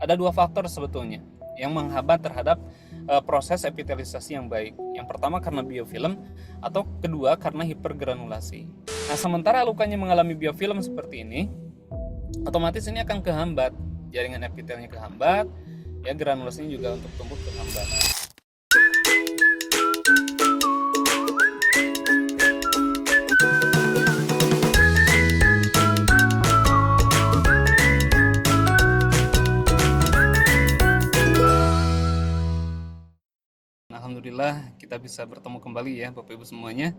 ada dua faktor sebetulnya yang menghambat terhadap proses epitelisasi yang baik. Yang pertama karena biofilm, atau kedua karena hipergranulasi. Nah, sementara lukanya mengalami biofilm seperti ini, otomatis ini akan kehambat, jaringan epitelnya kehambat, ya granulasinya juga untuk tumbuh kehambat. Alhamdulillah kita bisa bertemu kembali ya Bapak Ibu semuanya.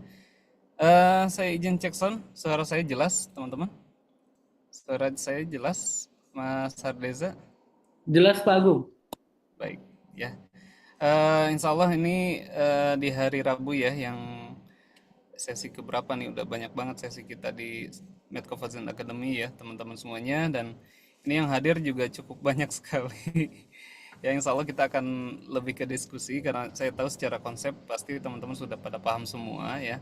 Saya izin cek sound, suara saya jelas teman-teman? Suara saya jelas, Mas Hardeza? Jelas Pak Agung. Baik, ya. Insya Allah ini di hari Rabu ya, yang sesi keberapa nih? Udah banyak banget sesi kita di Medcovazen Academy ya, teman-teman semuanya. Dan ini yang hadir juga cukup banyak sekali. Ya, insya Allah kita akan lebih ke diskusi karena saya tahu secara konsep pasti teman-teman sudah pada paham semua ya.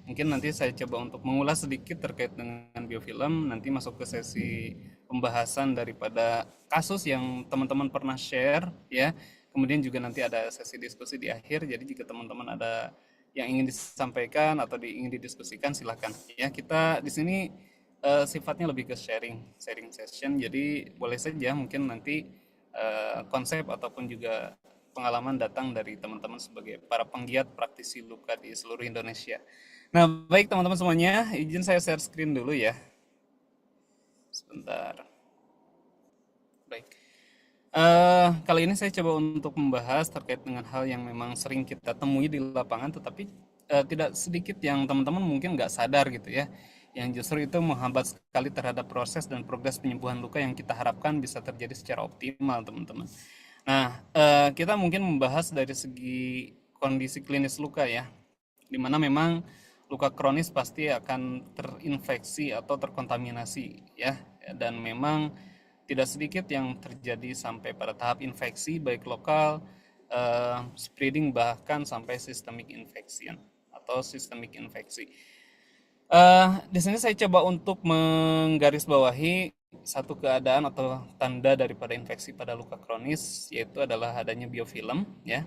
Mungkin nanti saya coba untuk mengulas sedikit terkait dengan biofilm, nanti masuk ke sesi pembahasan daripada kasus yang teman-teman pernah share ya. Kemudian juga nanti ada sesi diskusi di akhir. Jadi jika teman-teman ada yang ingin disampaikan atau ingin didiskusikan silahkan ya. Kita di sini sifatnya lebih ke sharing session. Jadi boleh saja mungkin nanti konsep ataupun juga pengalaman datang dari teman-teman sebagai para penggiat praktisi luka di seluruh Indonesia. Nah, baik teman-teman semuanya, izin saya share screen dulu ya. Sebentar. Baik. Kali ini saya coba untuk membahas terkait dengan hal yang memang sering kita temui di lapangan, tetapi tidak sedikit yang teman-teman mungkin nggak sadar gitu ya, yang justru itu menghambat sekali terhadap proses dan progres penyembuhan luka yang kita harapkan bisa terjadi secara optimal, teman-teman. Nah, kita mungkin membahas dari segi kondisi klinis luka ya, di mana memang luka kronis pasti akan terinfeksi atau terkontaminasi ya, dan memang tidak sedikit yang terjadi sampai pada tahap infeksi baik lokal, spreading bahkan sampai systemic infection atau systemic infeksi. Di sini saya coba untuk menggarisbawahi satu keadaan atau tanda daripada infeksi pada luka kronis, yaitu adalah adanya biofilm ya,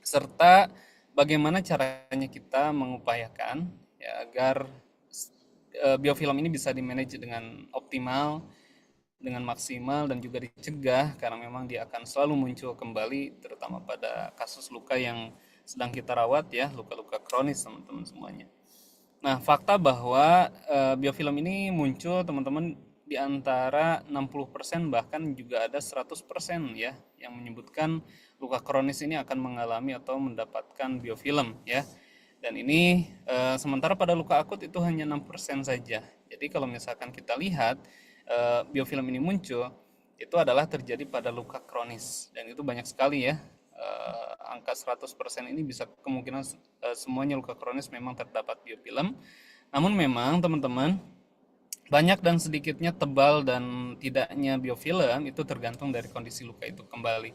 serta bagaimana caranya kita mengupayakan ya agar biofilm ini bisa dimanage dengan optimal, dengan maksimal, dan juga dicegah karena memang dia akan selalu muncul kembali terutama pada kasus luka yang sedang kita rawat ya, luka-luka kronis teman-teman semuanya. Nah, fakta bahwa biofilm ini muncul teman-teman di antara 60% bahkan juga ada 100% ya yang menyebutkan luka kronis ini akan mengalami atau mendapatkan biofilm ya. Dan ini sementara pada luka akut itu hanya 6% saja. Jadi kalau misalkan kita lihat biofilm ini muncul, itu adalah terjadi pada luka kronis. Dan itu banyak sekali ya. Angka 100% ini bisa kemungkinan semuanya luka kronis memang terdapat biofilm. Namun memang teman-teman, banyak dan sedikitnya tebal dan tidaknya biofilm itu tergantung dari kondisi luka itu kembali.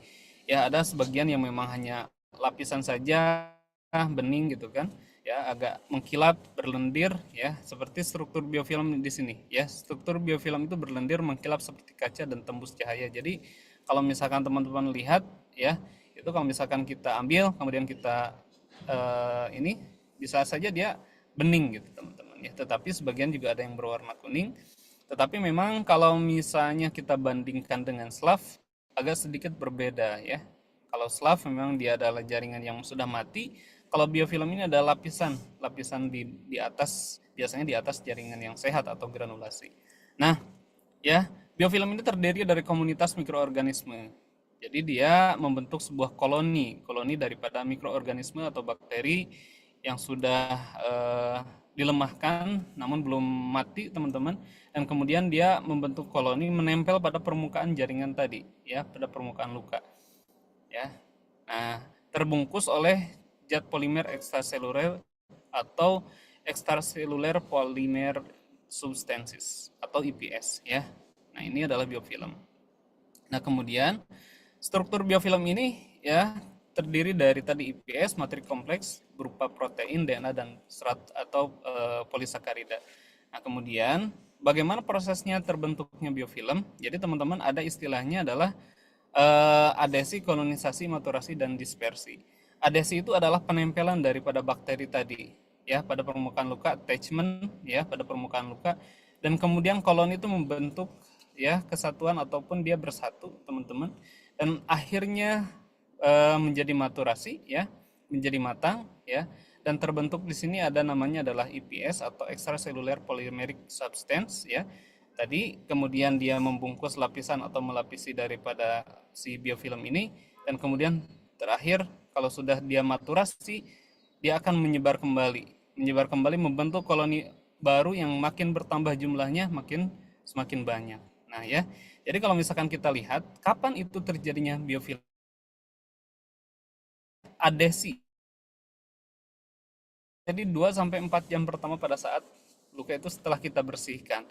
Ya, ada sebagian yang memang hanya lapisan saja bening gitu kan. Ya, agak mengkilap, berlendir ya, seperti struktur biofilm di sini ya. Struktur biofilm itu berlendir, mengkilap seperti kaca dan tembus cahaya. Jadi kalau misalkan teman-teman lihat ya, itu kalau misalkan kita ambil kemudian kita ini bisa saja dia bening gitu teman-teman ya, tetapi sebagian juga ada yang berwarna kuning. Tetapi memang kalau misalnya kita bandingkan dengan SLAF agak sedikit berbeda ya. Kalau SLAF memang dia adalah jaringan yang sudah mati, kalau biofilm ini ada lapisan di atas, biasanya di atas jaringan yang sehat atau granulasi. Nah ya, biofilm ini terdiri dari komunitas mikroorganisme. Jadi dia membentuk sebuah koloni daripada mikroorganisme atau bakteri yang sudah dilemahkan namun belum mati teman-teman, dan kemudian dia membentuk koloni menempel pada permukaan jaringan tadi ya, pada permukaan luka ya. Nah, terbungkus oleh zat polimer ekstraseluler atau extracellular polymer substances atau EPS ya. Nah, ini adalah biofilm. Nah, kemudian struktur biofilm ini ya terdiri dari tadi IPS, materi kompleks berupa protein, DNA dan serat atau polisakarida. Nah, kemudian bagaimana prosesnya terbentuknya biofilm? Jadi teman-teman ada istilahnya adalah adesi, kolonisasi, maturasi, dan dispersi. Adesi itu adalah penempelan daripada bakteri tadi ya pada permukaan luka, attachment ya pada permukaan luka, dan kemudian koloni itu membentuk ya kesatuan ataupun dia bersatu teman-teman, dan akhirnya menjadi maturasi ya, menjadi matang ya, dan terbentuk di sini ada namanya adalah EPS atau extracellular polymeric substance ya. Tadi kemudian dia membungkus lapisan atau melapisi daripada si biofilm ini, dan kemudian terakhir kalau sudah dia maturasi dia akan menyebar kembali membentuk koloni baru yang makin bertambah jumlahnya makin semakin banyak. Nah ya, jadi kalau misalkan kita lihat kapan itu terjadinya biofilm adesi, jadi 2 sampai 4 jam pertama pada saat luka itu setelah kita bersihkan.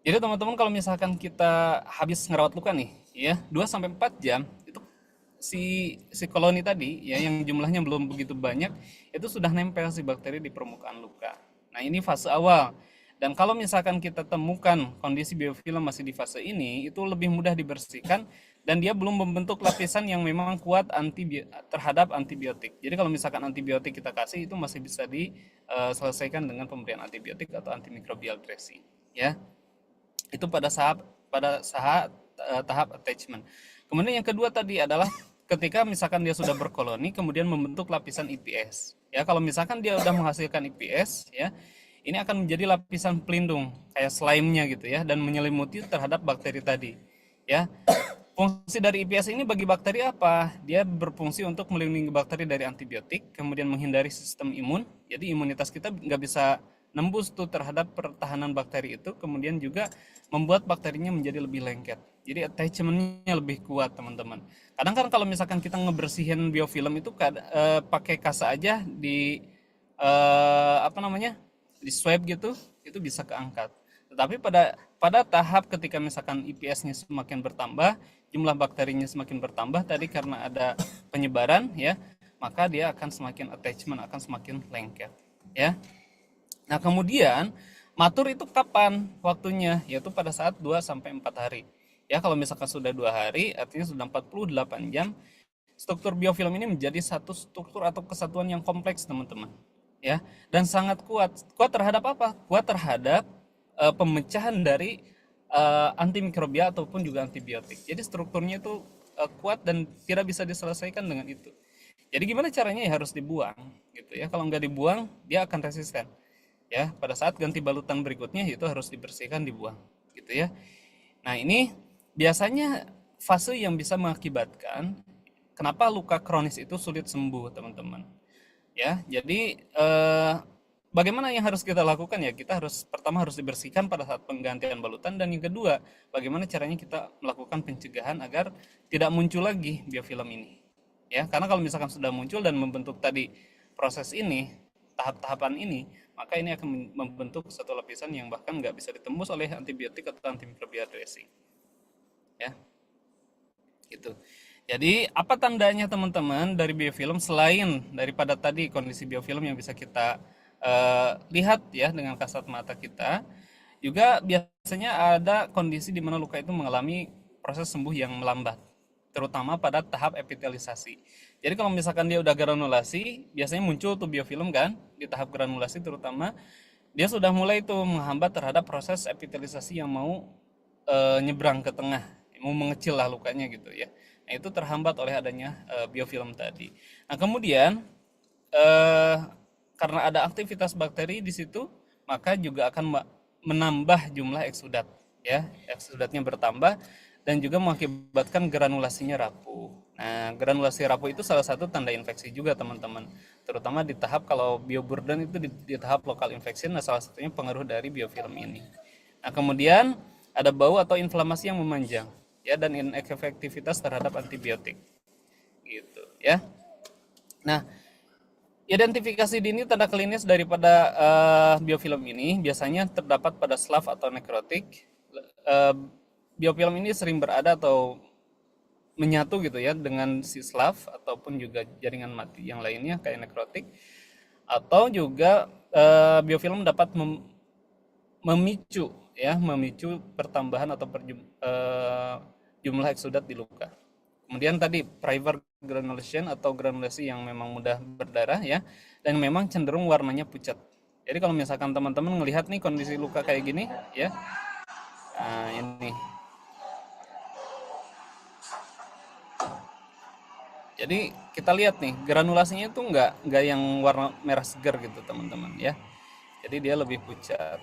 Jadi teman-teman kalau misalkan kita habis ngerawat luka nih, ya 2 sampai 4 jam itu si si koloni tadi ya yang jumlahnya belum begitu banyak itu sudah nempel si bakteri di permukaan luka. Nah, ini fase awal. Dan kalau misalkan kita temukan kondisi biofilm masih di fase ini, itu lebih mudah dibersihkan dan dia belum membentuk lapisan yang memang kuat terhadap antibiotik. Jadi kalau misalkan antibiotik kita kasih itu masih bisa diselesaikan dengan pemberian antibiotik atau antimikrobial dressing, ya. Itu pada saat tahap attachment. Kemudian yang kedua tadi adalah ketika misalkan dia sudah berkoloni kemudian membentuk lapisan EPS. Ya, kalau misalkan dia sudah menghasilkan EPS ya, ini akan menjadi lapisan pelindung kayak slime-nya gitu ya, dan menyelimuti terhadap bakteri tadi. Ya. Fungsi dari EPS ini bagi bakteri apa? Dia berfungsi untuk melindungi bakteri dari antibiotik, kemudian menghindari sistem imun. Jadi imunitas kita nggak bisa nembus tuh terhadap pertahanan bakteri itu, kemudian juga membuat bakterinya menjadi lebih lengket. Jadi attachment-nya lebih kuat, teman-teman. Kadang kan kalau misalkan kita ngebersihin biofilm itu pakai kasa aja di apa namanya? Di swab gitu, itu bisa keangkat. Tetapi pada tahap ketika misalkan EPS-nya semakin bertambah, jumlah bakterinya semakin bertambah tadi karena ada penyebaran ya, maka dia akan semakin attachment, akan semakin lengket ya. Nah, kemudian matur itu kapan waktunya? Yaitu pada saat 2 sampai 4 hari. Ya, kalau misalkan sudah 2 hari, artinya sudah 48 jam, struktur biofilm ini menjadi satu struktur atau kesatuan yang kompleks, teman-teman. Ya, dan sangat kuat. Kuat terhadap apa? Kuat terhadap pemecahan dari antimikrobia ataupun juga antibiotik. Jadi strukturnya itu kuat dan tidak bisa diselesaikan dengan itu. Jadi gimana caranya? Ya harus dibuang gitu ya. Kalau nggak dibuang, dia akan resisten. Ya, pada saat ganti balutan berikutnya itu harus dibersihkan, dibuang gitu ya. Nah, ini biasanya fase yang bisa mengakibatkan kenapa luka kronis itu sulit sembuh, teman-teman. Ya, jadi bagaimana yang harus kita lakukan ya? Kita pertama harus dibersihkan pada saat penggantian balutan, dan yang kedua, bagaimana caranya kita melakukan pencegahan agar tidak muncul lagi biofilm ini. Ya, karena kalau misalkan sudah muncul dan membentuk tadi proses ini, tahap-tahapan ini, maka ini akan membentuk satu lapisan yang bahkan nggak bisa ditembus oleh antibiotik atau antimikrobial dressing. Ya, gitu. Jadi apa tandanya teman-teman dari biofilm selain daripada tadi kondisi biofilm yang bisa kita lihat ya dengan kasat mata kita, juga biasanya ada kondisi di mana luka itu mengalami proses sembuh yang melambat, terutama pada tahap epitelisasi. Jadi kalau misalkan dia udah granulasi, biasanya muncul tuh biofilm kan di tahap granulasi, terutama dia sudah mulai tuh menghambat terhadap proses epitelisasi yang mau nyebrang ke tengah, mau mengecil lah lukanya gitu ya. Nah, itu terhambat oleh adanya biofilm tadi. Nah, kemudian eh, karena ada aktivitas bakteri di situ, maka juga akan menambah jumlah eksudat ya. Eksudatnya bertambah dan juga mengakibatkan granulasinya rapuh. Nah, granulasi rapuh itu salah satu tanda infeksi juga, teman-teman. Terutama di tahap kalau bioburden itu di tahap lokal infeksi, nah salah satunya pengaruh dari biofilm ini. Nah, kemudian ada bau atau inflamasi yang memanjang ya, dan inefektivitas terhadap antibiotik gitu ya. Nah, identifikasi dini tanda klinis daripada biofilm ini biasanya terdapat pada slav atau nekrotik. Biofilm ini sering berada atau menyatu gitu ya dengan si slav ataupun juga jaringan mati yang lainnya kayak nekrotik, atau juga biofilm dapat memicu ya, memicu pertambahan atau jumlah eksudat di luka. Kemudian tadi primer granulation atau granulasi yang memang mudah berdarah ya, dan memang cenderung warnanya pucat. Jadi kalau misalkan teman-teman melihat nih kondisi luka kayak gini ya, nah ini. Jadi kita lihat nih granulasinya tuh nggak yang warna merah segar gitu teman-teman ya. Jadi dia lebih pucat.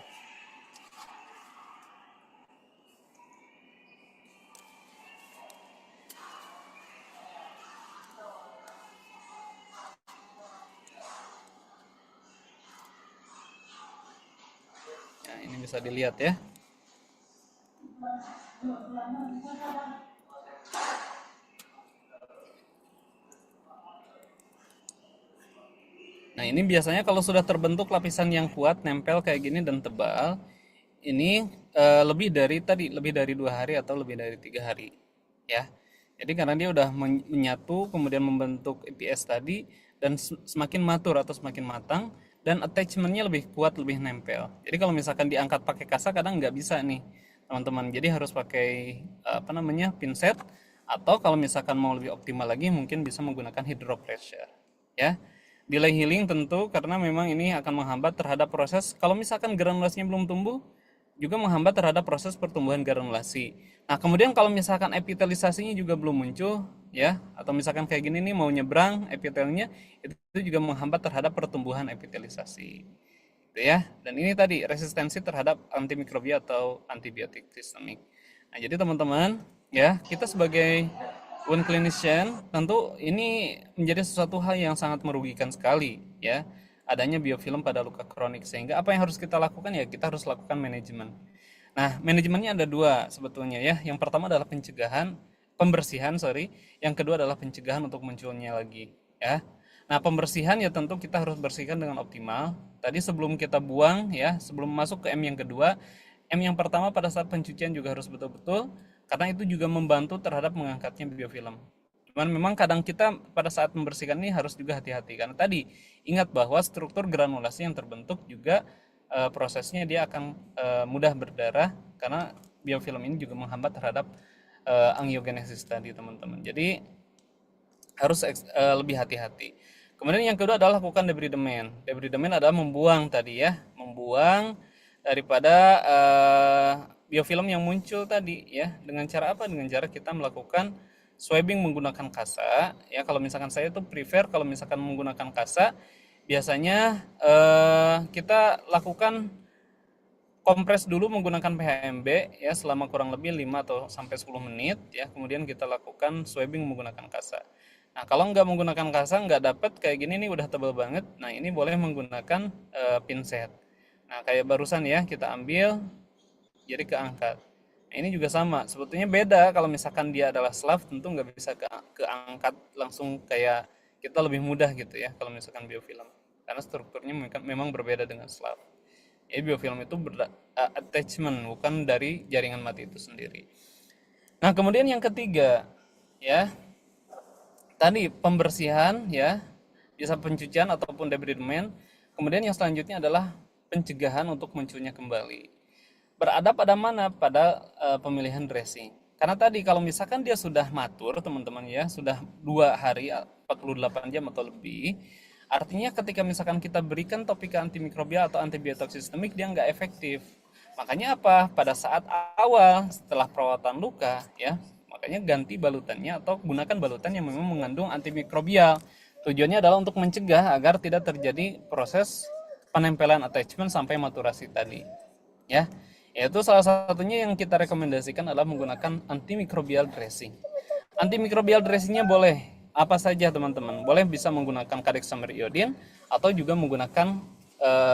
Nah, ini bisa dilihat ya. Nah, ini biasanya kalau sudah terbentuk lapisan yang kuat, nempel kayak gini dan tebal, ini lebih dari 2 hari atau lebih dari 3 hari, ya. Jadi karena dia udah menyatu, kemudian membentuk EPS tadi, dan semakin matur atau semakin matang, dan attachmentnya lebih kuat, lebih nempel. Jadi kalau misalkan diangkat pakai kasa, kadang nggak bisa nih, teman-teman. Jadi harus pakai apa namanya pinset, atau kalau misalkan mau lebih optimal lagi, mungkin bisa menggunakan hydropressure, ya. Delay healing tentu karena memang ini akan menghambat terhadap proses kalau misalkan granulasinya belum tumbuh juga menghambat terhadap proses pertumbuhan granulasi. Nah, kemudian kalau misalkan epitelisasinya juga belum muncul ya atau misalkan kayak gini nih mau nyebrang epitelnya itu juga menghambat terhadap pertumbuhan epitelisasi. Gitu ya. Dan ini tadi resistensi terhadap antimikrobia atau antibiotik sistemik. Nah, jadi teman-teman ya, kita sebagai wound clinician tentu ini menjadi sesuatu hal yang sangat merugikan sekali ya adanya biofilm pada luka kronik sehingga apa yang harus kita lakukan ya kita harus lakukan manajemen. Nah, manajemennya ada dua sebetulnya ya. Yang pertama adalah pembersihan sorry. Yang kedua adalah pencegahan untuk munculnya lagi ya. Nah, pembersihan ya tentu kita harus bersihkan dengan optimal. Tadi sebelum kita buang ya, sebelum masuk ke M yang kedua, M yang pertama pada saat pencucian juga harus betul-betul karena itu juga membantu terhadap mengangkatnya biofilm. Cuman memang kadang kita pada saat membersihkan ini harus juga hati-hati karena tadi ingat bahwa struktur granulasi yang terbentuk juga prosesnya dia akan mudah berdarah karena biofilm ini juga menghambat terhadap angiogenesis tadi teman-teman. Jadi harus lebih hati-hati. Kemudian yang kedua adalah lakukan debridement. Debridement adalah membuang tadi ya, membuang daripada biofilm yang muncul tadi ya. Dengan cara apa? Dengan cara kita melakukan swabbing menggunakan kasa ya. Kalau misalkan saya tuh prefer kalau misalkan menggunakan kasa biasanya kita lakukan kompres dulu menggunakan PHMB ya selama kurang lebih 5 atau sampai 10 menit ya. Kemudian kita lakukan swabbing menggunakan kasa. Nah, kalau nggak menggunakan kasa nggak dapat kayak gini nih udah tebal banget. Nah, ini boleh menggunakan pinset. Nah, kayak barusan ya kita ambil jadi keangkat. Nah, ini juga sama. Sebetulnya beda kalau misalkan dia adalah slav tentu nggak bisa keangkat langsung kayak kita lebih mudah gitu ya kalau misalkan biofilm. Karena strukturnya memang berbeda dengan slav. Jadi biofilm itu attachment bukan dari jaringan mati itu sendiri. Nah, kemudian yang ketiga ya, tadi pembersihan ya, bisa pencucian ataupun debridement. Kemudian yang selanjutnya adalah pencegahan untuk munculnya kembali. Beradab pada mana? Pada pemilihan dressing. Karena tadi kalau misalkan dia sudah matur teman-teman ya, sudah 2 hari 48 jam atau lebih, artinya ketika misalkan kita berikan topika antimikrobial atau antibiotik sistemik dia nggak efektif. Makanya apa? Pada saat awal setelah perawatan luka ya, makanya ganti balutannya atau gunakan balutan yang memang mengandung antimikrobial. Tujuannya adalah untuk mencegah agar tidak terjadi proses penempelan attachment sampai maturasi tadi. Ya, yaitu salah satunya yang kita rekomendasikan adalah menggunakan antimikrobial dressing. Antimikrobial dressingnya boleh apa saja teman-teman. Boleh bisa menggunakan Cadexamer iodine atau juga menggunakan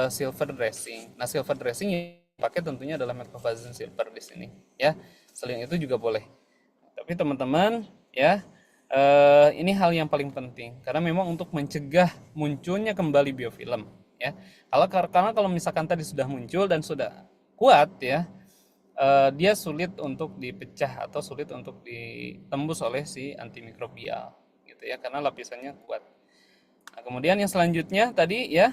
silver dressing. Nah, silver dressing yang pakai tentunya adalah methylphosphate silver di sini ya. Selain itu juga boleh. Tapi teman-teman ya, ini hal yang paling penting karena memang untuk mencegah munculnya kembali biofilm ya. Karena kalau misalkan tadi sudah muncul dan sudah kuat ya, dia sulit untuk dipecah atau sulit untuk ditembus oleh si antimikrobial gitu ya karena lapisannya kuat. Nah, kemudian yang selanjutnya tadi ya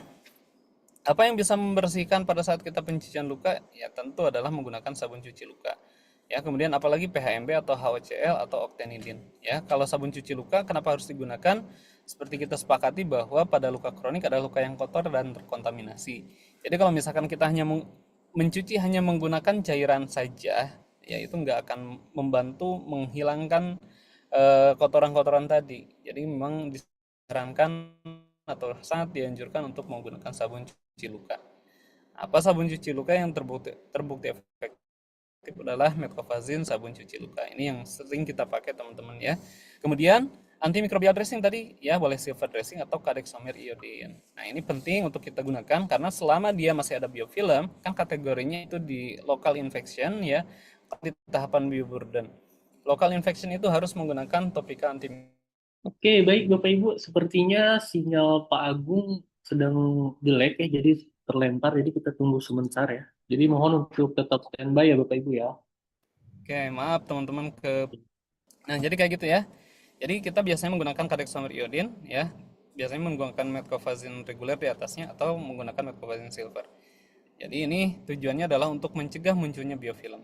Apa yang bisa membersihkan pada saat kita pencucian luka? Ya tentu adalah menggunakan sabun cuci luka. Ya, kemudian apalagi PHMB atau HOCl atau oktanidin. Ya, kalau sabun cuci luka kenapa harus digunakan? Seperti kita sepakati bahwa pada luka kronik ada luka yang kotor dan terkontaminasi. Jadi kalau misalkan kita hanya mencuci hanya menggunakan cairan saja, ya itu nggak akan membantu menghilangkan kotoran-kotoran tadi. Jadi memang disarankan atau sangat dianjurkan untuk menggunakan sabun cuci luka. Apa sabun cuci luka yang terbukti efektif adalah metcofazin sabun cuci luka. Ini yang sering kita pakai teman-teman ya. Kemudian antimikrobial dressing tadi ya boleh silver dressing atau cadexomyr iodine. Nah, ini penting untuk kita gunakan karena selama dia masih ada biofilm, kan kategorinya itu di local infection ya, di tahapan bioburden. Local infection itu harus menggunakan topika anti. Oke, baik Bapak Ibu. Sepertinya sinyal Pak Agung sedang jelek ya, jadi terlempar. Jadi kita tunggu sebentar ya. Jadi mohon untuk tetap standby ya Bapak Ibu ya. Oke, maaf teman-teman ke. Nah, jadi kayak gitu ya. Jadi kita biasanya menggunakan cadexomyr iodine ya. Biasanya menggunakan metcofazin reguler di atasnya atau menggunakan metcofazin silver. Jadi ini tujuannya adalah untuk mencegah munculnya biofilm.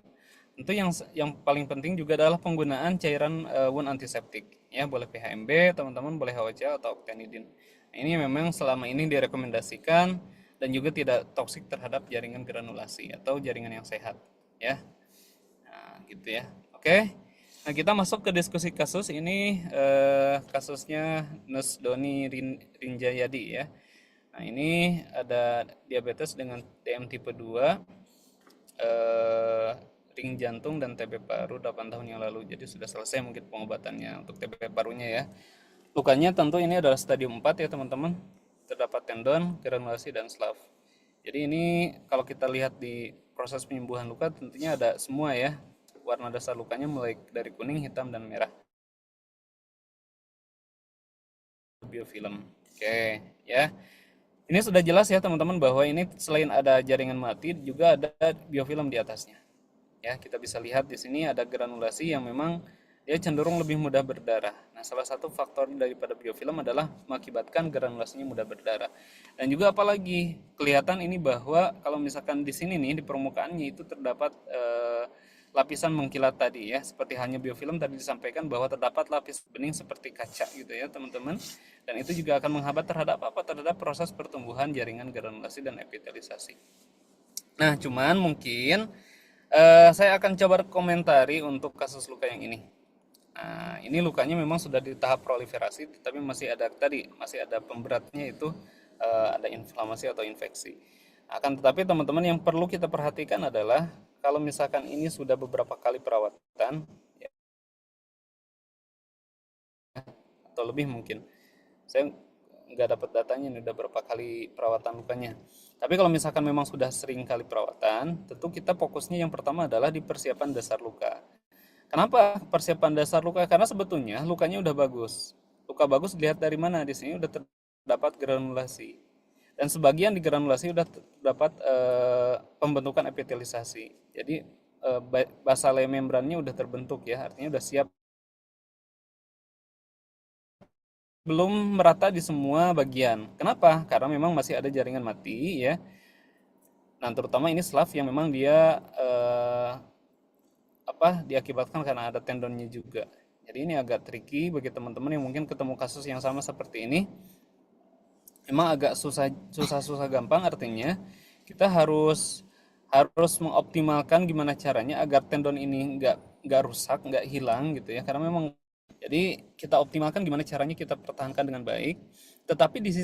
Tentu yang paling penting juga adalah penggunaan cairan wound antiseptik. Ya, boleh PHMB, teman-teman boleh HOCl atau oktanidin. Nah, ini memang selama ini direkomendasikan dan juga tidak toksik terhadap jaringan granulasi atau jaringan yang sehat, ya. Nah, gitu ya. Oke. Nah, kita masuk ke diskusi kasus ini kasusnya Nus Doni Rinjayadi ya. Nah, ini ada diabetes dengan DM tipe 2, eh, ring jantung dan TB paru 8 tahun yang lalu. Jadi sudah selesai mungkin pengobatannya untuk TB parunya ya. Lukanya tentu ini adalah stadium 4 ya teman-teman. Terdapat tendon, granulasi dan slav. Jadi ini kalau kita lihat di proses penyembuhan luka tentunya ada semua ya. Warna dasar lukanya mulai dari kuning, hitam dan merah. Biofilm. Oke, ya. Ini sudah jelas ya teman-teman bahwa ini selain ada jaringan mati juga ada biofilm di atasnya. Ya, kita bisa lihat di sini ada granulasi yang memang dia cenderung lebih mudah berdarah. Nah, salah satu faktor daripada biofilm adalah mengakibatkan granulasinya mudah berdarah. Dan juga apalagi kelihatan ini bahwa kalau misalkan di sini nih di permukaannya itu terdapat lapisan mengkilat tadi ya, seperti hanya biofilm tadi disampaikan bahwa terdapat lapis bening seperti kaca gitu ya teman-teman. Dan itu juga akan menghambat terhadap apa? Terhadap proses pertumbuhan jaringan granulasi dan epitelisasi. Nah, cuman mungkin saya akan coba komentari untuk kasus luka yang ini. Nah, ini lukanya memang sudah di tahap proliferasi, tapi masih ada tadi, masih ada pemberatnya itu ada inflamasi atau infeksi. Akan tetapi teman-teman yang perlu kita perhatikan adalah kalau misalkan ini sudah beberapa kali perawatan ya, atau lebih mungkin, saya nggak dapat datanya nih udah berapa kali perawatan lukanya. Tapi kalau misalkan memang sudah sering kali perawatan, tentu kita fokusnya yang pertama adalah di persiapan dasar luka. Kenapa persiapan dasar luka? Karena sebetulnya lukanya udah bagus. Luka bagus dilihat dari mana? Di sini udah terdapat granulasi. Dan sebagian di granulasi udah terdapat pembentukan epitelisasi. Jadi basale membrannya udah terbentuk ya, artinya udah siap. Belum merata di semua bagian. Kenapa? Karena memang masih ada jaringan mati ya. Nah, terutama ini slav yang memang dia diakibatkan karena ada tendonnya juga. Jadi ini agak tricky bagi teman-teman yang mungkin ketemu kasus yang sama seperti ini. Memang agak susah gampang, artinya kita harus harus mengoptimalkan gimana caranya agar tendon ini nggak rusak, nggak hilang gitu ya. Karena memang jadi kita optimalkan gimana caranya kita pertahankan dengan baik. Tetapi di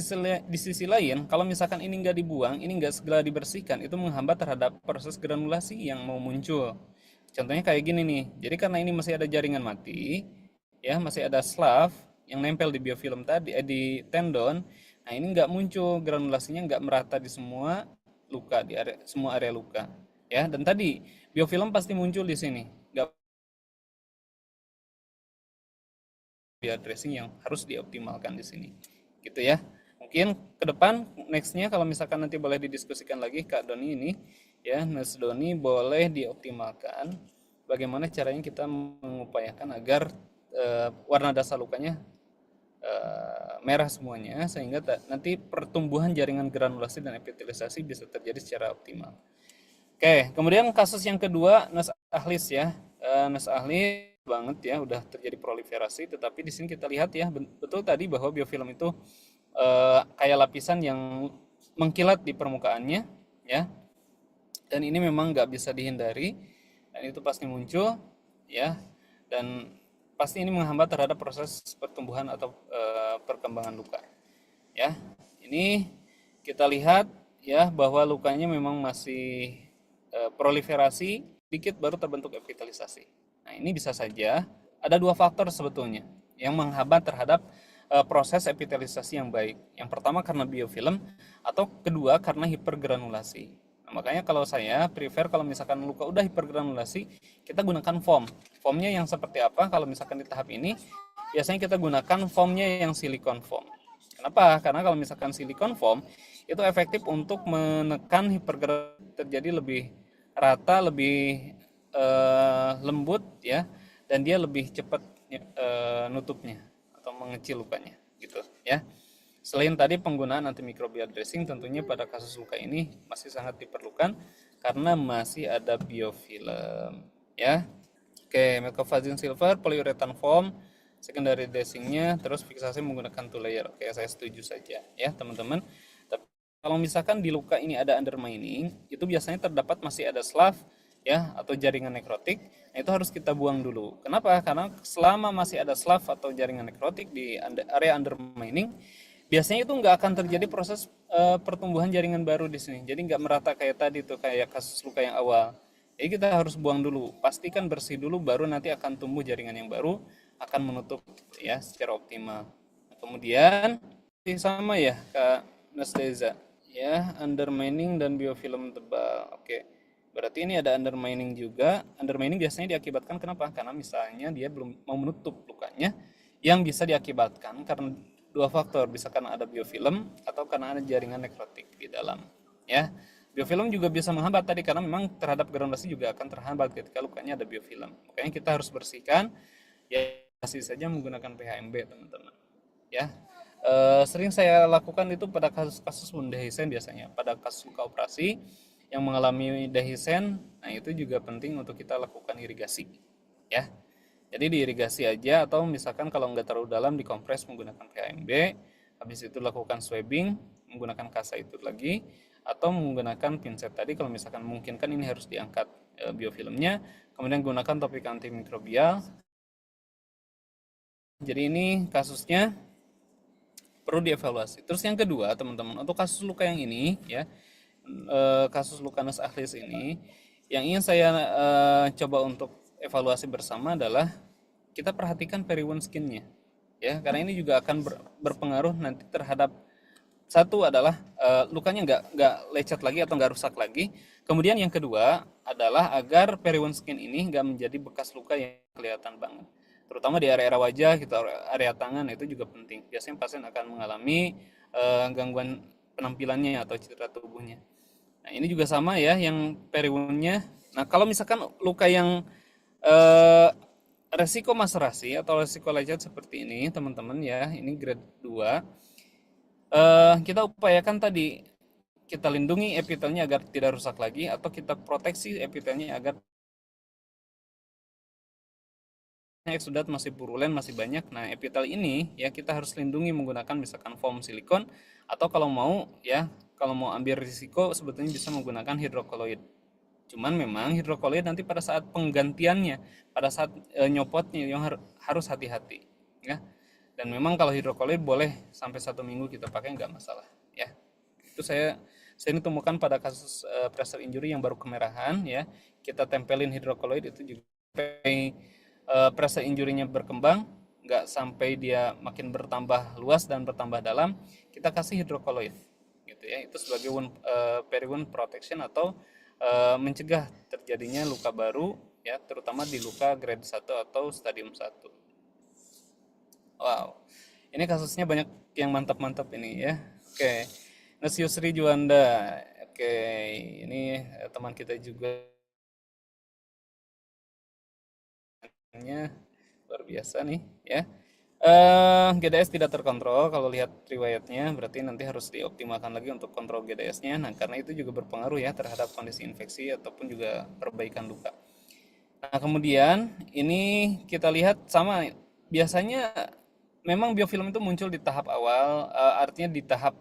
sisi lain, kalau misalkan ini nggak dibuang, ini nggak segera dibersihkan, itu menghambat terhadap proses granulasi yang mau muncul. Contohnya kayak gini nih. Jadi karena ini masih ada jaringan mati, ya masih ada slav yang nempel di biofilm tadi, di tendon. Nah ini nggak muncul granulasinya, nggak merata di semua luka, di semua area luka. Ya, dan tadi biofilm pasti muncul di sini. Nggak biar dressing yang harus dioptimalkan di sini. Gitu ya. Mungkin ke depan nextnya kalau misalkan nanti boleh didiskusikan lagi Kak Doni ini ya, Nurse Doni boleh dioptimalkan bagaimana caranya kita mengupayakan agar warna dasar lukanya merah semuanya, sehingga nanti pertumbuhan jaringan granulasi dan epitelisasi bisa terjadi secara optimal. Oke, kemudian kasus yang kedua Nas Ahlis ya. Nas Ahlis banget ya, udah terjadi proliferasi, tetapi di sini kita lihat ya, betul tadi bahwa biofilm itu kayak lapisan yang mengkilat di permukaannya ya, dan ini memang nggak bisa dihindari, dan itu pasti muncul ya, dan pasti ini menghambat terhadap proses pertumbuhan atau perkembangan luka ya. Ini kita lihat ya bahwa lukanya memang masih proliferasi, dikit baru terbentuk epitelisasi. Nah, ini bisa saja ada dua faktor sebetulnya yang menghambat terhadap proses epitelisasi yang baik. Yang pertama karena biofilm, atau kedua karena hipergranulasi. Nah, makanya kalau saya prefer kalau misalkan luka udah hipergranulasi, kita gunakan foam. Foamnya yang seperti apa? Kalau misalkan di tahap ini, biasanya kita gunakan foamnya yang silikon foam. Kenapa? Karena kalau misalkan silikon foam itu efektif untuk menekan hipergranulasi terjadi lebih rata, lebih lembut ya, dan dia lebih cepat nutupnya atau mengecil lukanya gitu ya. Selain tadi penggunaan antimikrobial dressing tentunya pada kasus luka ini masih sangat diperlukan karena masih ada biofilm ya. Oke, mecofazine silver, polyurethane foam, secondary dressingnya, terus fiksasi menggunakan two layer. Oke, saya setuju saja ya teman-teman. Tapi kalau misalkan di luka ini ada undermining, itu biasanya terdapat masih ada slough ya atau jaringan nekrotik. Nah, itu harus kita buang dulu. Kenapa? Karena selama masih ada slough atau jaringan nekrotik di area undermining, biasanya itu nggak akan terjadi proses pertumbuhan jaringan baru di sini. Jadi nggak merata kayak tadi tuh, kayak kasus luka yang awal. Jadi kita harus buang dulu, pastikan bersih dulu, baru nanti akan tumbuh jaringan yang baru, akan menutup ya secara optimal. Kemudian sama ya Kak Nasteza, ya undermining dan biofilm tebal. Oke, berarti ini ada undermining juga. Undermining biasanya diakibatkan kenapa? Karena misalnya dia belum mau menutup lukanya, yang bisa diakibatkan karena dua faktor, bisa karena ada biofilm atau karena ada jaringan nekrotik di dalam ya. Biofilm juga bisa menghambat tadi karena memang terhadap granulasi juga akan terhambat ketika lukanya ada biofilm. Makanya kita harus bersihkan ya, masih saja menggunakan PHMB teman-teman ya. Sering saya lakukan itu pada kasus-kasus wound dehiscence biasanya, pada kasus luka operasi yang mengalami dehiscence. Nah itu juga penting untuk kita lakukan irigasi ya. Jadi diirigasi aja, atau misalkan kalau nggak terlalu dalam dikompres menggunakan PHMB, habis itu lakukan swabbing menggunakan kasa itu lagi, atau menggunakan pinset tadi kalau misalkan mungkin kan ini harus diangkat biofilmnya, kemudian gunakan topik antimikrobial. Jadi ini kasusnya perlu dievaluasi. Terus yang kedua teman-teman, untuk kasus luka yang ini ya, kasus luka Nas Ahlis ini, yang ingin saya coba untuk evaluasi bersama adalah kita perhatikan periwound skinnya ya, karena ini juga akan berpengaruh nanti terhadap, satu adalah lukanya nggak lecet lagi atau nggak rusak lagi. Kemudian yang kedua adalah agar periwound skin ini nggak menjadi bekas luka yang kelihatan banget, terutama di area wajah gitu, area tangan. Itu juga penting, biasanya pasien akan mengalami gangguan penampilannya atau citra tubuhnya. Nah ini juga sama ya yang periwoundnya. Nah kalau misalkan luka yang resiko maserasi atau resiko lecet seperti ini teman-teman ya, ini grade 2, kita upayakan tadi kita lindungi epitelnya agar tidak rusak lagi, atau kita proteksi epitelnya agar eksudat masih purulen, masih banyak. Nah epitel ini ya kita harus lindungi menggunakan misalkan foam silikon, atau kalau mau ya, kalau mau ambil risiko sebetulnya bisa menggunakan hidrokoloid. Cuman memang hidrokoloid nanti pada saat penggantiannya, pada saat nyopotnya yang harus hati-hati ya. Dan memang kalau hidrokoloid boleh sampai 1 minggu kita pakai, nggak masalah ya. Itu saya ini temukan pada kasus pressure injury yang baru kemerahan ya, kita tempelin hidrokoloid itu juga sampai pressure injury-nya berkembang, nggak sampai dia makin bertambah luas dan bertambah dalam, kita kasih hidrokoloid gitu ya. Itu sebagai peri-wound protection atau mencegah terjadinya luka baru ya, terutama di luka grade 1 atau stadium 1. Wow, ini kasusnya banyak yang mantap-mantap ini ya. Oke, Nes Yusri Juanda. Oke, ini teman kita juga, luar biasa nih ya. GDS tidak terkontrol kalau lihat riwayatnya, berarti nanti harus dioptimalkan lagi untuk kontrol GDS-nya. Nah, karena itu juga berpengaruh ya terhadap kondisi infeksi ataupun juga perbaikan luka. Nah, kemudian ini kita lihat sama, biasanya memang biofilm itu muncul di tahap awal, artinya di tahap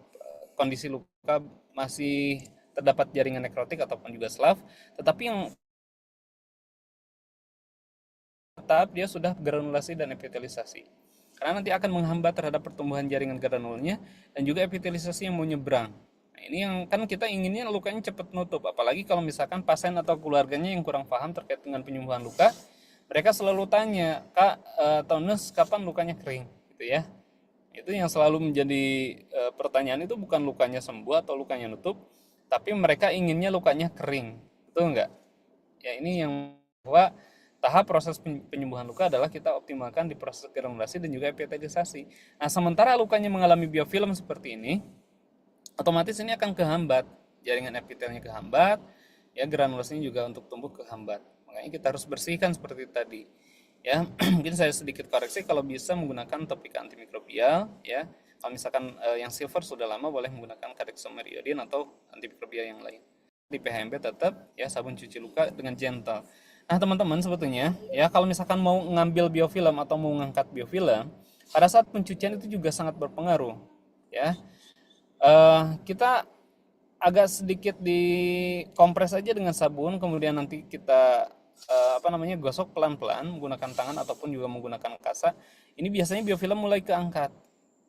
kondisi luka masih terdapat jaringan nekrotik ataupun juga SLAF, tetapi yang tahap dia sudah granulasi dan epitelisasi. Karena nanti akan menghambat terhadap pertumbuhan jaringan granulnya dan juga epitelisasi yang mau nyebrang. Nah, ini yang kan kita inginnya lukanya cepat nutup, apalagi kalau misalkan pasien atau keluarganya yang kurang paham terkait dengan penyembuhan luka, mereka selalu tanya, Kak, atau nurse, kapan lukanya kering, gitu ya. Itu yang selalu menjadi pertanyaan, itu bukan lukanya sembuh atau lukanya nutup, tapi mereka inginnya lukanya kering, betul nggak? Ya, ini yang bahwa tahap proses penyembuhan luka adalah kita optimalkan di proses granulasi dan juga epitelisasi. Nah, sementara lukanya mengalami biofilm seperti ini, otomatis ini akan kehambat, jaringan epitelnya kehambat, ya granulasinya juga untuk tumbuh kehambat. Makanya kita harus bersihkan seperti tadi. Ya, mungkin saya sedikit koreksi, kalau bisa menggunakan topik antimikrobial, ya. Kalau misalkan yang silver sudah lama, boleh menggunakan Cadexomeriodin atau antimikrobial yang lain. Di PHMB tetap ya sabun cuci luka dengan gentle. Nah, teman-teman, sebetulnya ya kalau misalkan mau ngambil biofilm atau mau mengangkat biofilm, pada saat pencucian itu juga sangat berpengaruh, ya. Kita agak sedikit dikompres aja dengan sabun, kemudian nanti kita apa namanya, gosok pelan-pelan menggunakan tangan ataupun juga menggunakan kasa. Ini biasanya biofilm mulai keangkat,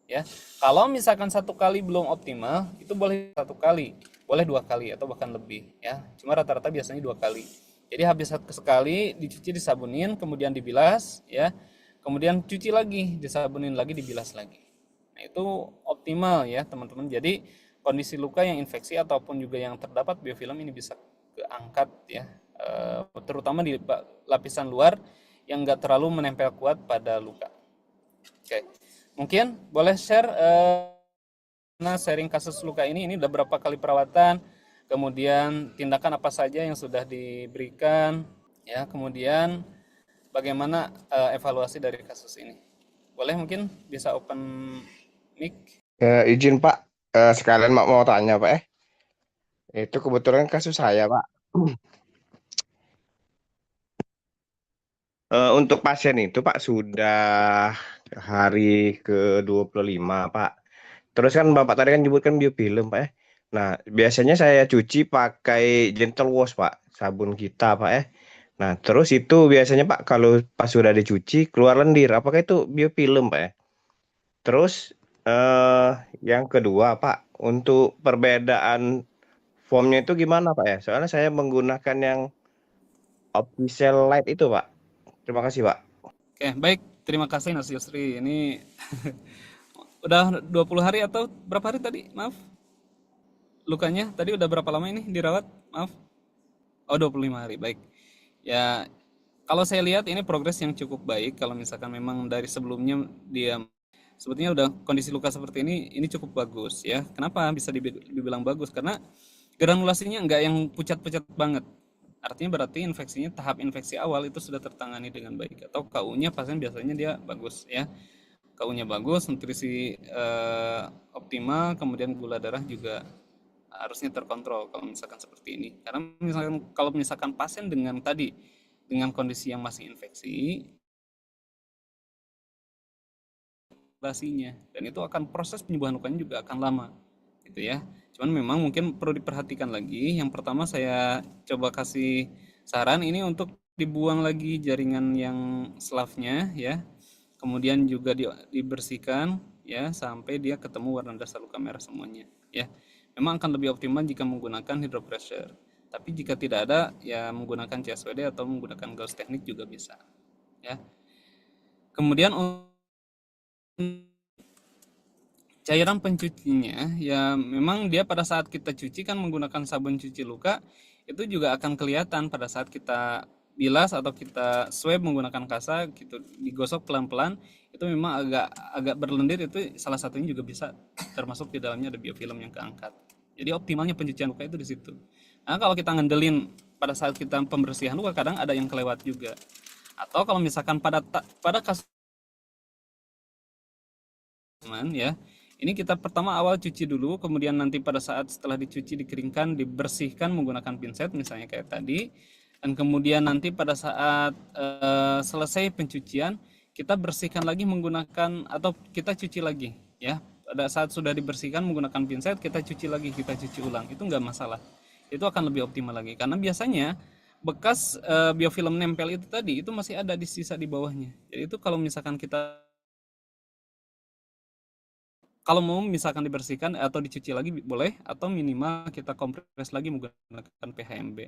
ya. Kalau misalkan satu kali belum optimal, itu boleh satu kali, boleh dua kali atau bahkan lebih, ya. Cuma rata-rata biasanya dua kali. Jadi habis sekali dicuci, disabunin, kemudian dibilas, ya. Kemudian cuci lagi, disabunin lagi, dibilas lagi. Nah, itu optimal ya, teman-teman. Jadi kondisi luka yang infeksi ataupun juga yang terdapat biofilm ini bisa keangkat ya, terutama di lapisan luar yang enggak terlalu menempel kuat pada luka. Oke, mungkin boleh share sharing kasus luka ini udah berapa kali perawatan, kemudian tindakan apa saja yang sudah diberikan, ya, kemudian bagaimana evaluasi dari kasus ini. Boleh mungkin bisa open mic. Izin Pak, sekalian mau tanya Pak. Itu kebetulan kasus saya Pak. Untuk pasien itu Pak sudah hari ke-25 Pak. Terus kan Bapak tadi kan nyebutkan biofilm Pak. Nah, biasanya saya cuci pakai gentle wash Pak, sabun kita Pak. Nah, terus itu biasanya Pak kalau pas sudah dicuci keluar lendir, apakah itu biofilm Pak? Terus eh yang kedua Pak, untuk perbedaan formnya itu gimana Pak? Soalnya saya menggunakan yang Official Light itu Pak. Terima kasih Pak. Oke, baik. Terima kasih Mas Yusri. Ini udah 20 hari atau berapa hari tadi? Maaf. Lukanya tadi udah berapa lama ini dirawat? Maaf. Oh, 25 hari. Baik. Ya, kalau saya lihat ini progres yang cukup baik. Kalau misalkan memang dari sebelumnya dia sebetulnya udah kondisi luka seperti ini cukup bagus ya. Kenapa bisa dibilang bagus? Karena granulasinya enggak yang pucat-pucat banget. Artinya berarti infeksinya, tahap infeksi awal itu sudah tertangani dengan baik, atau KU-nya pasien biasanya dia bagus ya. KU-nya bagus, nutrisi optimal, kemudian gula darah juga harusnya terkontrol kalau misalkan seperti ini. Karena misalkan kalau misalkan pasien dengan tadi dengan kondisi yang masih infeksi, dan itu akan proses penyembuhan lukanya juga akan lama gitu ya. Cuman memang mungkin perlu diperhatikan lagi. Yang pertama saya coba kasih saran ini untuk dibuang lagi jaringan yang slavnya ya. Kemudian juga dibersihkan ya sampai dia ketemu warna dasar luka merah semuanya ya. Memang akan lebih optimal jika menggunakan hydropressure. Tapi jika tidak ada ya menggunakan CSWD atau menggunakan gauss teknik juga bisa ya. Kemudian cairan pencucinya ya memang dia pada saat kita cuci kan menggunakan sabun cuci luka itu juga akan kelihatan pada saat kita bilas atau kita swab menggunakan kasa gitu, digosok pelan-pelan itu memang agak berlendir, itu salah satunya juga bisa termasuk di dalamnya ada biofilm yang keangkat. Jadi optimalnya pencucian luka itu di situ. Nah, kalau kita ngandelin pada saat kita pembersihan luka kadang ada yang kelewat juga. Atau kalau misalkan pada kasus teman ya. Ini kita pertama awal cuci dulu, kemudian nanti pada saat setelah dicuci dikeringkan, dibersihkan menggunakan pinset misalnya kayak tadi. Dan kemudian nanti pada saat selesai pencucian, kita bersihkan lagi menggunakan atau kita cuci lagi ya. Pada saat sudah dibersihkan menggunakan pinset, kita cuci lagi, kita cuci ulang. Itu nggak masalah. Itu akan lebih optimal lagi karena biasanya bekas biofilm nempel itu tadi itu masih ada di sisa di bawahnya. Jadi itu kalau misalkan kita kalau mau misalkan dibersihkan atau dicuci lagi boleh atau minimal kita kompres lagi menggunakan PHMB.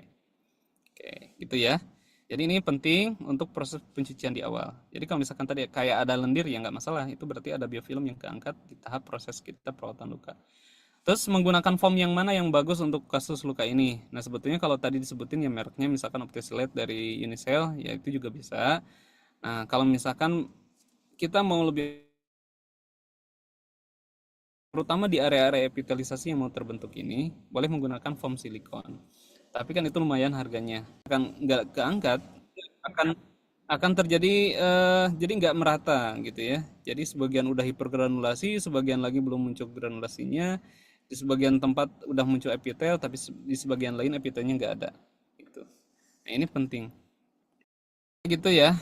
Oke, gitu ya. Jadi ini penting untuk proses pencucian di awal. Jadi kalau misalkan tadi kayak ada lendir ya nggak masalah, itu berarti ada biofilm yang keangkat di tahap proses kita perawatan luka. Terus menggunakan foam yang mana yang bagus untuk kasus luka ini? Nah sebetulnya kalau tadi disebutin ya mereknya misalkan Optisilate dari Unicell, ya itu juga bisa. Nah kalau misalkan kita mau lebih terutama di area-area epitelisasi yang mau terbentuk ini, boleh menggunakan foam silikon. Tapi kan itu lumayan harganya. Akan nggak keangkat, akan akan terjadi jadi nggak merata gitu ya. Jadi sebagian udah hipergranulasi, sebagian lagi belum muncul granulasinya, di sebagian tempat udah muncul epitel, tapi di sebagian lain epitelnya nggak ada. Gitu. Nah ini penting. Gitu ya,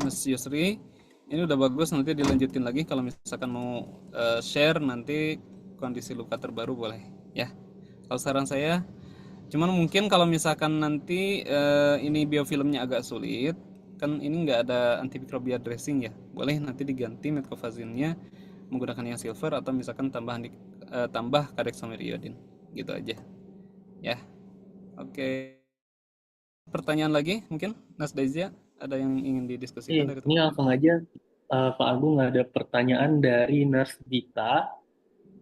Mas Yusri. Ini udah bagus, nanti dilanjutin lagi kalau misalkan mau share nanti kondisi luka terbaru boleh ya. Kalau saran saya, cuman mungkin kalau misalkan nanti ini biofilmnya agak sulit, kan ini nggak ada antimicrobial dressing ya, boleh nanti diganti metcovazinnya menggunakan yang silver atau misalkan tambah kadexomyriodin, gitu aja ya. Oke, pertanyaan lagi mungkin Mas Daizia ada yang ingin didiskusikan dari Ini teman-teman? langsung aja, Pak Agung ada pertanyaan dari Nurse Dita.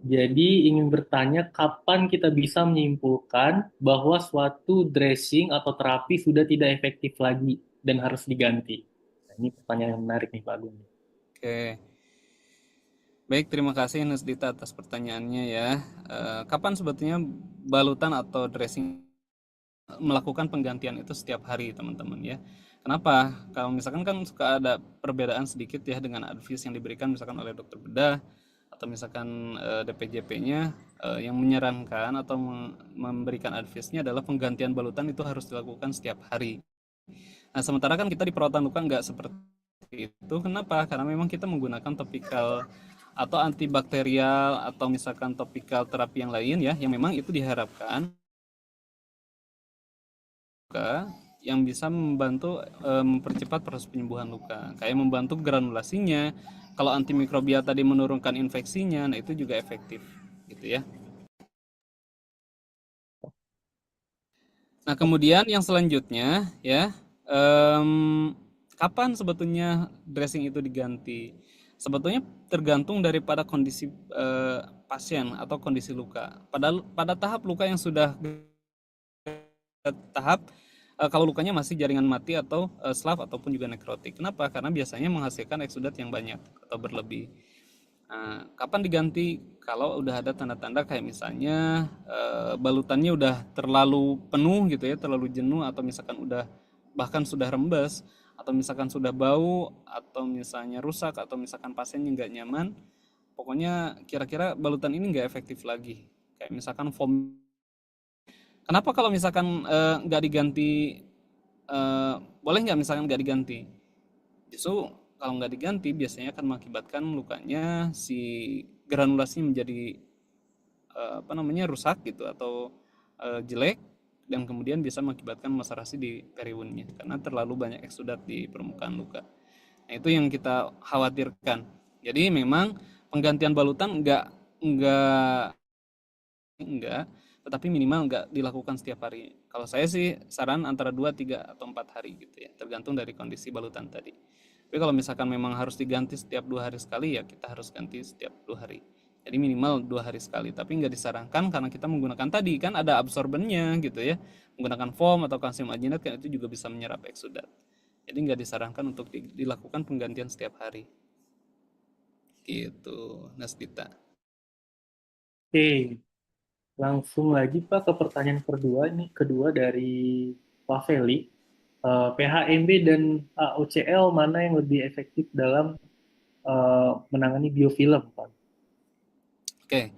Jadi ingin bertanya kapan kita bisa menyimpulkan bahwa suatu dressing atau terapi sudah tidak efektif lagi dan harus diganti. Nah, ini pertanyaan yang menarik nih Pak Agung. Oke, baik, terima kasih Nusdita atas pertanyaannya ya. Kapan sebetulnya balutan atau dressing melakukan penggantian itu setiap hari teman-teman ya? Kenapa? Kalau misalkan kan suka ada perbedaan sedikit ya dengan advice yang diberikan misalkan oleh dokter bedah atau misalkan DPJP-nya yang menyarankan atau memberikan advice-nya adalah penggantian balutan itu harus dilakukan setiap hari. Nah, sementara kan kita di perawatan luka nggak seperti itu. Kenapa? Karena memang kita menggunakan topikal atau antibakterial atau misalkan topikal terapi yang lain ya, yang memang itu diharapkan luka yang bisa membantu mempercepat proses penyembuhan luka. Kayak membantu granulasinya. Kalau antimikrobial tadi menurunkan infeksinya, nah itu juga efektif, gitu ya. Nah, kemudian yang selanjutnya ya, kapan sebetulnya dressing itu diganti? Sebetulnya tergantung daripada kondisi pasien atau kondisi luka. Pada tahap luka yang sudah tahap kalau lukanya masih jaringan mati atau SLAF ataupun juga nekrotik. Kenapa? Karena biasanya menghasilkan eksudat yang banyak atau berlebih. Nah, kapan diganti? Kalau udah ada tanda-tanda kayak misalnya balutannya udah terlalu penuh gitu ya, terlalu jenuh atau misalkan udah bahkan sudah rembes atau misalkan sudah bau atau misalnya rusak atau misalkan pasiennya nggak nyaman, pokoknya kira-kira balutan ini nggak efektif lagi. Kayak misalkan foam. Kenapa kalau misalkan nggak diganti, boleh nggak misalkan nggak diganti? Justru kalau nggak diganti biasanya akan mengakibatkan lukanya si granulasi menjadi apa namanya rusak gitu atau jelek dan kemudian bisa mengakibatkan maserasi di periwunnya karena terlalu banyak eksudat di permukaan luka. Nah, itu yang kita khawatirkan. Jadi memang penggantian balutan enggak, tetapi minimal enggak dilakukan setiap hari. Kalau saya sih saran antara 2, 3 atau 4 hari gitu ya, tergantung dari kondisi balutan tadi. Tapi kalau misalkan memang harus diganti setiap 2 hari sekali ya kita harus ganti setiap 2 hari. Jadi minimal 2 hari sekali, tapi nggak disarankan karena kita menggunakan tadi kan ada absorbennya gitu ya. Menggunakan foam atau kalsium arginat kan itu juga bisa menyerap eksudat. Jadi nggak disarankan untuk dilakukan penggantian setiap hari. Gitu, Nasdita. Oke, langsung lagi Pak ke pertanyaan kedua dari Pak Feli. PHMB dan AOCL mana yang lebih efektif dalam menangani biofilm, Pak. Oke.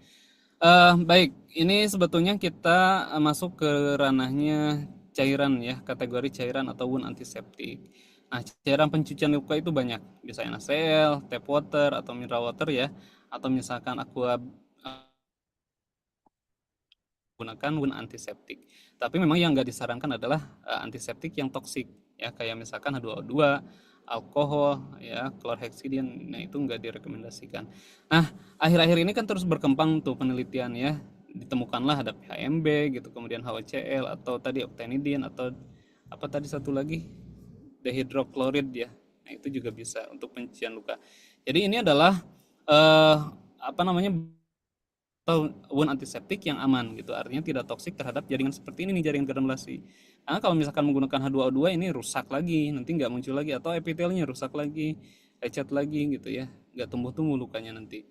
Baik, ini sebetulnya kita masuk ke ranahnya cairan ya, kategori cairan atau wound antiseptik. Nah, cairan pencucian luka itu banyak, bisa NaCl, tap water atau mineral water ya, atau misalkan aqua gunakan wound antiseptik. Tapi memang yang nggak disarankan adalah antiseptik yang toksik ya, kayak misalkan H2O2, alkohol ya, chlorhexidine. Nah, itu nggak direkomendasikan. Nah, akhir-akhir ini kan terus berkembang tuh penelitian ya. Ditemukanlah ada PHMB gitu, kemudian HOCl atau tadi octanidine atau apa tadi satu lagi dehydrochloride ya. Nah, itu juga bisa untuk pencucian luka. Jadi ini adalah apa namanya atau wound antiseptik yang aman gitu, artinya tidak toksik terhadap jaringan seperti ini nih, jaringan granulasi. Karena kalau misalkan menggunakan H2O2 ini rusak lagi, nanti nggak muncul lagi, atau epitelnya rusak lagi, lecet lagi gitu ya, nggak tumbuh-tumbuh lukanya nanti.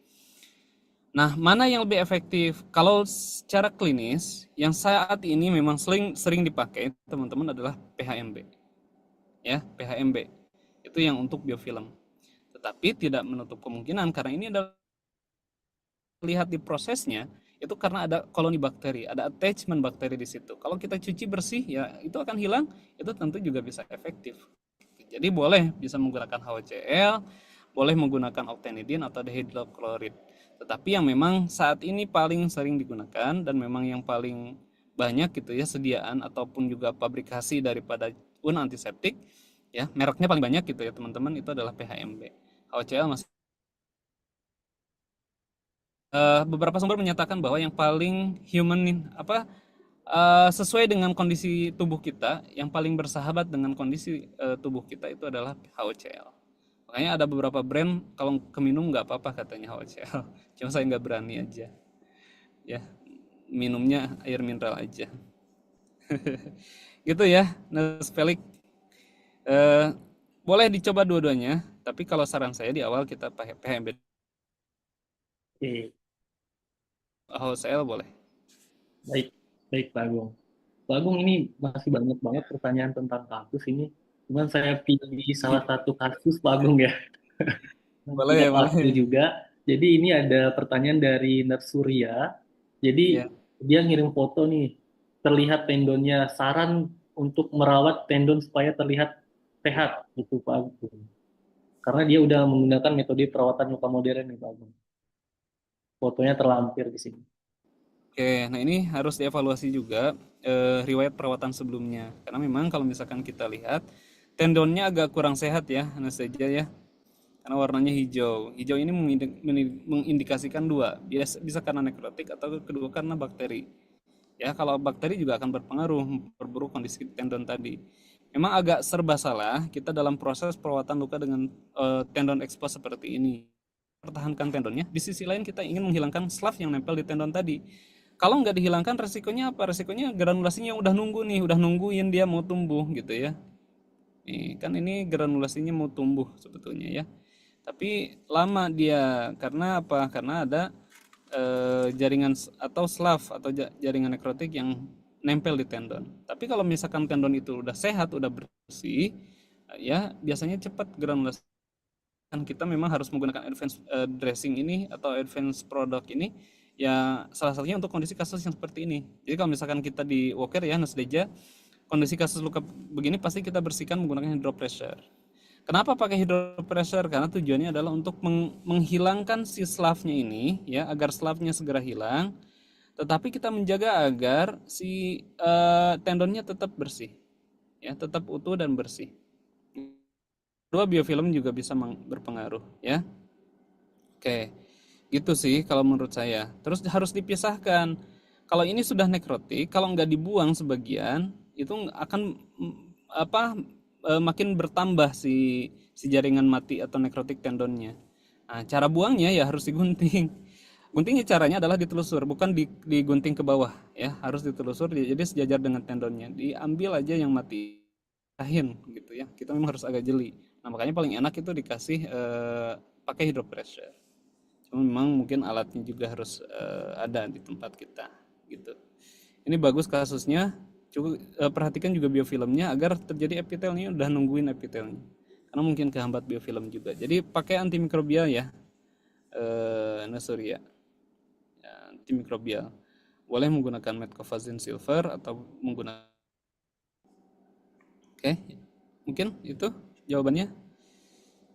Nah, mana yang lebih efektif? Kalau secara klinis, yang saat ini memang sering dipakai teman-teman adalah PHMB, ya PHMB itu yang untuk biofilm. Tetapi tidak menutup kemungkinan karena ini adalah lihat di prosesnya itu karena ada koloni bakteri, ada attachment bakteri di situ. Kalau kita cuci bersih ya itu akan hilang, itu tentu juga bisa efektif. Jadi boleh bisa menggunakan HCl, boleh menggunakan octanidine atau dihydrochloride. Tetapi yang memang saat ini paling sering digunakan dan memang yang paling banyak gitu ya sediaan ataupun juga pabrikasi daripada wound antiseptik ya, mereknya paling banyak gitu ya teman-teman, itu adalah PHMB. HCl masih beberapa sumber menyatakan bahwa yang paling human sesuai dengan kondisi tubuh kita, yang paling bersahabat dengan kondisi tubuh kita itu adalah HOCl. Makanya ada beberapa brand kalau keminum nggak apa-apa katanya HOCl. Cuma saya nggak berani aja. Ya, minumnya air mineral aja. Gitu ya, Nes Felix. Eh, boleh dicoba dua-duanya, tapi kalau saran saya di awal kita pakai PHMB. Oke, HOCl boleh. baik, baik Pak Agung. Pak Agung, ini masih banyak banget pertanyaan tentang kasus ini. Cuman saya pilih salah satu kasus Pak Agung ya. Punya Boleh, waktu boleh. juga. Jadi ini ada pertanyaan dari Nersuria. Jadi Ya. dia ngirim foto nih, terlihat tendonnya. Saran untuk merawat tendon supaya terlihat sehat gitu Pak Agung. Karena dia udah menggunakan metode perawatan luka modern nih Pak Agung. Fotonya terlampir di sini. Oke, nah ini harus dievaluasi juga riwayat perawatan sebelumnya. Karena memang kalau misalkan kita lihat tendonnya agak kurang sehat ya, Anastasia ya. Karena warnanya hijau. Hijau ini mengindikasikan dua, bisa karena nekrotik atau kedua karena bakteri. Ya, kalau bakteri juga akan berpengaruh memperburuk kondisi tendon tadi. Memang agak serba salah kita dalam proses perawatan luka dengan tendon ekspos seperti ini. Pertahankan tendonnya, di sisi lain kita ingin menghilangkan slaf yang nempel di tendon tadi. Kalau nggak dihilangkan resikonya apa? Resikonya granulasinya udah nunggu nih, udah nungguin dia mau tumbuh gitu ya. Nih, kan ini granulasinya mau tumbuh sebetulnya ya. Tapi lama dia karena apa? Karena ada jaringan atau slaf atau jaringan nekrotik yang nempel di tendon. Tapi kalau misalkan tendon itu udah sehat, udah bersih, ya biasanya cepat granulasi. Kan kita memang harus menggunakan advance dressing ini atau advance product ini ya salah satunya untuk kondisi kasus yang seperti ini. Jadi kalau misalkan kita di Walker ya Nasdeja, kondisi kasus luka begini pasti kita bersihkan menggunakan hydropressure. Kenapa pakai hydropressure? Karena tujuannya adalah untuk menghilangkan si slavnya ini ya, agar slavnya segera hilang. Tetapi kita menjaga agar si tendonnya tetap bersih, ya, tetap utuh dan bersih. Dua biofilm juga bisa berpengaruh, ya. Oke, gitu sih kalau menurut saya. Terus harus dipisahkan. Kalau ini sudah nekrotik, kalau nggak dibuang sebagian, itu akan makin bertambah si jaringan mati atau nekrotik tendonnya. Nah, cara buangnya ya harus digunting. Guntingnya caranya adalah ditelusur, bukan digunting ke bawah, ya. Harus ditelusur, jadi sejajar dengan tendonnya. Diambil aja yang mati, pisahin gitu ya. Kita memang harus agak jeli. Nah, makanya paling enak itu dikasih pakai hydropressure. Cuma memang mungkin alatnya juga harus ada di tempat kita, gitu. Ini bagus kasusnya. Cukup perhatikan juga biofilmnya agar terjadi epitelnya, udah nungguin epitelnya. karena mungkin kehambat biofilm juga. Jadi pakai antimikrobial ya, Nasuria. Ya, antimikrobial. Boleh menggunakan Metcofazine Silver atau menggunakan. Oke, mungkin itu jawabannya.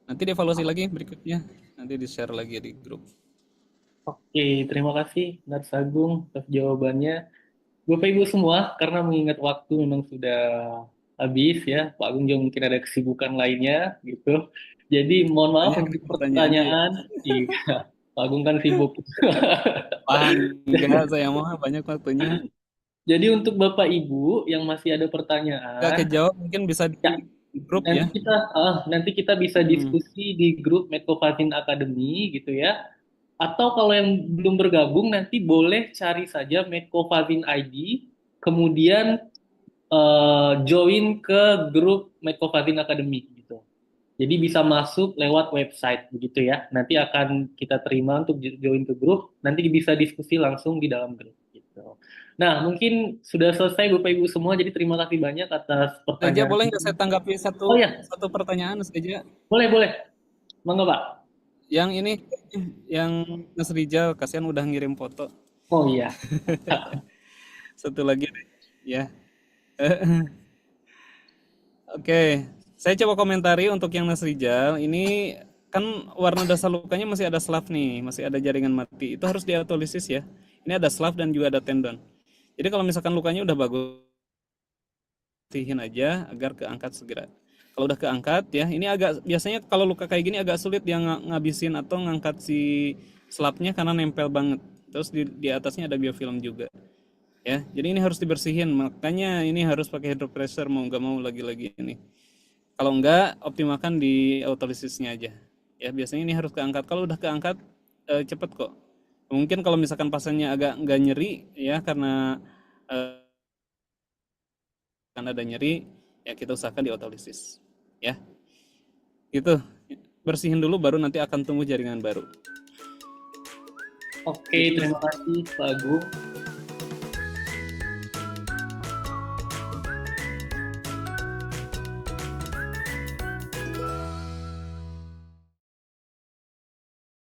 Nanti dievaluasi lagi berikutnya. Nanti di-share lagi di grup. Oke, terima kasih Nars Agung atas jawabannya. Bapak Ibu semua, karena mengingat waktu memang sudah habis ya, Pak Agung juga mungkin ada kesibukan lainnya gitu. Jadi mohon maaf Banyak untuk pertanyaannya ya. pertanyaan. Iya, Pak Agung kan sibuk. Wah, enggak, saya mau banyak waktunya. Jadi untuk Bapak Ibu yang masih ada Enggak pertanyaan, kejawab mungkin bisa di ya grup nanti ya. kita bisa Hmm. diskusi di grup Medcovacin Academy gitu ya. Atau kalau yang belum bergabung nanti boleh cari saja Medcovacin ID, kemudian join ke grup Medcovacin Academy gitu. Jadi bisa masuk lewat website begitu ya. Nanti akan kita terima untuk join ke grup, nanti bisa diskusi langsung di dalam grup gitu. Nah, mungkin sudah selesai Bapak Ibu semua, jadi terima kasih banyak atas Saja pertanyaan. boleh nggak saya tanggapi Oh satu ya, satu pertanyaan saja? boleh boleh. Monggo Pak. Yang ini, yang Mas Rijal, kasihan udah ngirim foto. Oh iya. Satu lagi deh, ya. Oke, saya coba komentari untuk yang Mas Rijal. Ini kan warna dasar lukanya masih ada slaf nih, masih ada jaringan mati. Itu harus diautolisis ya. Ini ada slaf dan juga ada tendon. Jadi kalau misalkan lukanya udah bagus, bersihin aja agar keangkat segera. Kalau udah keangkat ya, ini agak biasanya kalau luka kayak gini agak sulit dia ngabisin atau ngangkat si slapnya karena nempel banget. Terus di atasnya ada biofilm juga. Ya, jadi ini harus dibersihin. Makanya ini harus pakai hydropressure mau nggak mau lagi-lagi ini. Kalau enggak, optimalkan di autolisisnya aja. Ya, biasanya ini harus keangkat. Kalau udah keangkat, cepet kok. Mungkin kalau misalkan pasiennya agak nggak nyeri, ya karena kan ada nyeri, ya kita usahakan di autolisis. Ya, gitu. Bersihin dulu, baru nanti akan tumbuh jaringan baru. Oke, terima kasih Pak Agung.